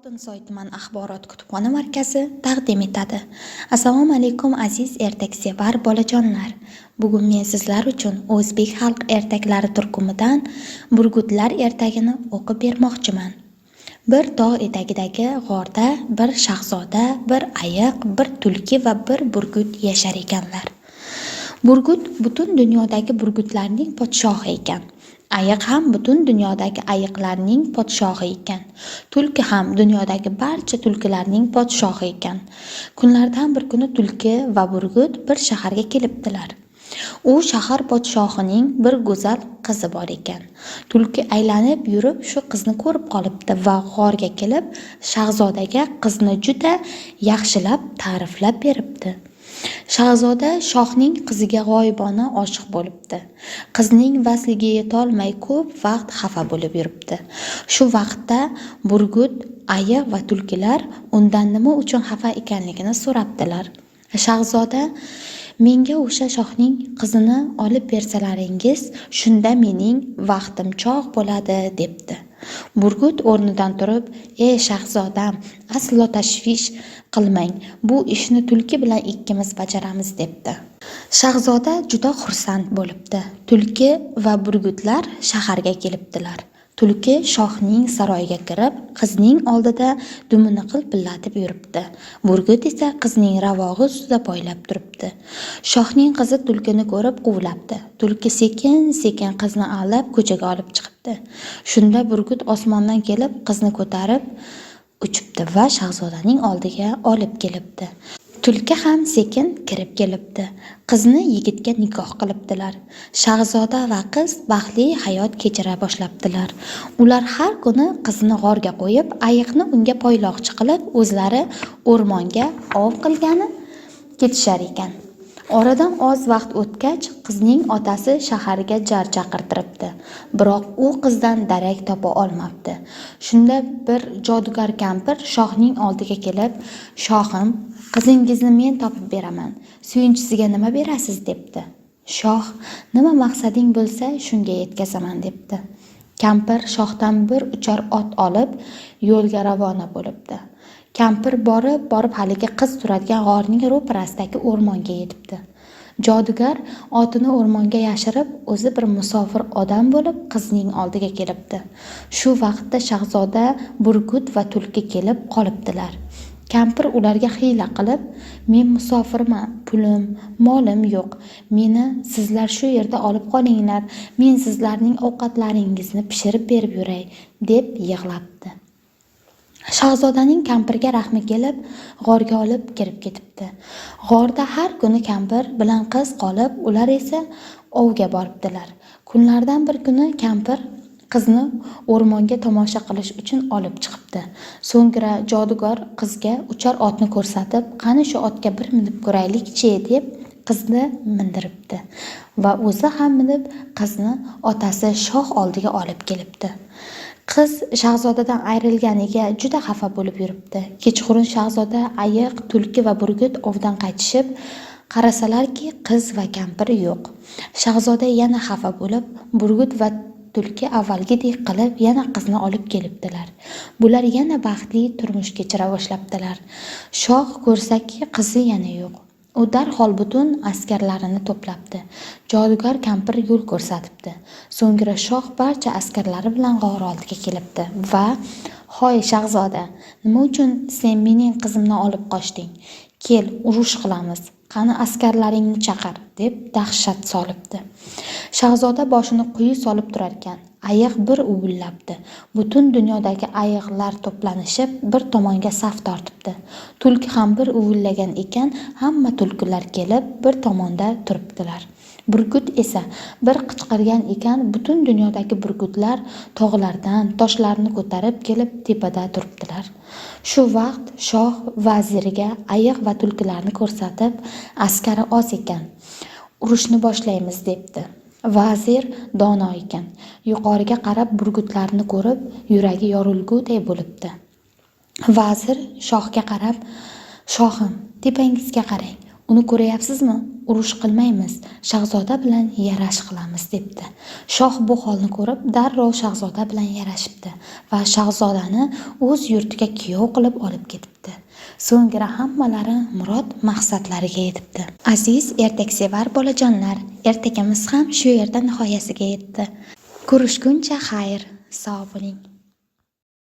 Oltinsoy tuman axborot kutubxona markazi taqdim etadi. Assalomu alaykum aziz ertaksevar bolajonlar. Bugun men sizlar uchun o'zbek xalq ertaklari turkumidan Burgutlar ertagini o'qib bermoqchiman. Bir tog' etagidagi g'orda bir shahzoda, bir ayiq, bir tulki va bir burgut yashar ekanlar. Burgut butun dunyodagi burgutlarning podshohi ekan. Ayiq ham butun dunyodagi ayiqlarning podshohi ekan. Tulki ham dunyodagi barcha tulkilarning podshohi ekan. Kunlardan bir kuni tulki va burgut bir shaharga kelibdilar. U shahar podshohining bir go'zal qizi bor ekan. Tulki aylanib yurib shu qizni ko'rib qolibdi va g'orga kelib shahzodaga qizni juda yaxshilab ta'riflab beribdi. Shahzoda shohning qiziga g'oyibona oshiq bo'libdi. Qizning vasliga yetolmay ko'p vaqt xafa bo'lib yuribdi. Shu vaqtda burgut, ayiq va tulkilar undan nima uchun xafa ekanligini so'rabdilar. Shahzoda: "Menga o'sha shohning qizini olib bersalaringiz, shunda mening vaqtim chog' bo'ladi", debdi. Burgut o'rnidan turib: "Ey shahzodam, aslo tashvish qilmang. Bu ishni tulki bilan ikkimiz bajaramiz", debdi. Shahzoda juda xursand bo'libdi. Tulki va burgutlar shaharga kelibdilar. Tulki shohning saroyiga kirib, qizning oldida dumini qilpillatib yuribdi. Burgut esa qizning ravog'i ustida poylab turibdi. Shohning qizi tulkini ko'rib quvlabdi. Tulki sekin-sekin qizni aldab ko'chaga olib chiqibdi. Shunda burgut osmondan kelib qizni ko'tarib uchibdi va shahzodaning oldiga olib kelibdi. Tulki ham sekin kirib kelibdi. Qizni yigitga nikoh qilibdilar. Shahzoda va qiz baxtli hayot kechira boshlabdilar. Ular har kuni qizni g'orga qo'yib, ayiqni unga poyloqchi qilib, o'zlari o'rmonga ov qilgani ketishar ekan. Oradan oz vaqt o'tgach, qizning otasi shaharga jar chaqirtiribdi. Biroq u qizdan darak topa olmabdi. Shunda bir jodugar kampir shohning oldiga kelib: "Shohim, qizingizni men topib beraman. Suyunchisiga nima berasiz?" debdi. Shoh: "Nima maqsading bo'lsa, shunga yetkazaman", debdi. Kampir shohdan bir uchar ot olib yo'lga ravona bo'libdi. Kampir borib haligi qiz turadigan g'orning ro'parasidagi o'rmonga yetibdi. Jodugar otini o'rmonga yashirib, o'zi bir musofir odam bo'lib qizning oldiga kelibdi. Shu vaqtda shahzoda, burgut va tulki kelib qolibdilar. Kampir ularga hiyla qilib: "Men musofirman, pulim, molim yo'q. Meni sizlar shu yerda olib qolinglar. Men sizlarning ovqatlaringizni pishirib berib yuray", deb yig'labdi. Shahzodaning kampirga rahmi kelib, g'orga olib kirib ketibdi. G'orda har kuni kampir bilan qiz qolib, ular esa ovga boribdilar. Kunlardan bir kuni kampir qizni o'rmonga tomosha qilish uchun olib chiqibdi. So'ngra jodugar qizga uchar otni ko'rsatib, "Qani shu otga bir minib ko'raylik-chi", deb qizni mindiribdi va o'zi ham minib qizni otasi shoh oldiga olib kelibdi. Qiz shahzodadan ayrilganiga juda xafa bo'lib yuribdi. Kechqurun shahzoda, ayiq, tulki va burgut ovdan qaytishib, qarasalarki, qiz va kampir yo'q. Shahzoda yana xafa bo'lib, burgut va tulki avvalgidek qilib yana qizni olib kelibdilar. Bular yana baxtli turmush kechira boshlabdilar. Shoh ko'rsaki, qizi yana yo'q. U darhol butun askarlarini to'plabdi. Jodugar kampir yo'l ko'rsatibdi. So'ngra shoh barcha askarlari bilan g'or oldiga kelibdi va: "Hoy shahzoda, nima uchun sen mening qizimni olib qochding? Kel, urush qilamiz. Qani askarlaringni chaqir", deb dahshat solibdi. Shahzoda boshini quyi solib turar ekan. Ayiq bir uvillabdi. Butun dunyodagi ayiqlar to'planishib bir tomonga saf tortibdi. Tulki ham bir uvillagan ekan, hamma tulkilar kelib bir tomonda turibdilar. Burgut esa bir qichqirgan ekan, butun dunyodagi burgutlar tog'lardan toshlarni ko'tarib kelib tepada turibdilar. Shu vaqt shoh vaziriga ayiq va tulkilarni ko'rsatib, "Askari oz ekan, urushni boshlaymiz", debdi. Vazir dono ekan. Yuqoriga qarab burgutlarni ko'rib, yuragi yorilguday bo'libdi. Vazir shohga qarab: "Shohim, tepangizga qarang. Uni ko'ryapsizmi? urush qilmaymiz, shahzoda bilan yarash qilamiz debdi. Shoh bu holni ko'rib darrov shahzoda bilan yarashibdi va shahzodani o'z yurtiga kuyov qilib olib ketibdi. So'ngra hammalari murod maqsadlariga yetibdi. Aziz ertaksevar bolajonlar, ertakimiz ham shu yerda nihoyasiga yetdi. Ko'rishguncha xayr, sog' bo'ling.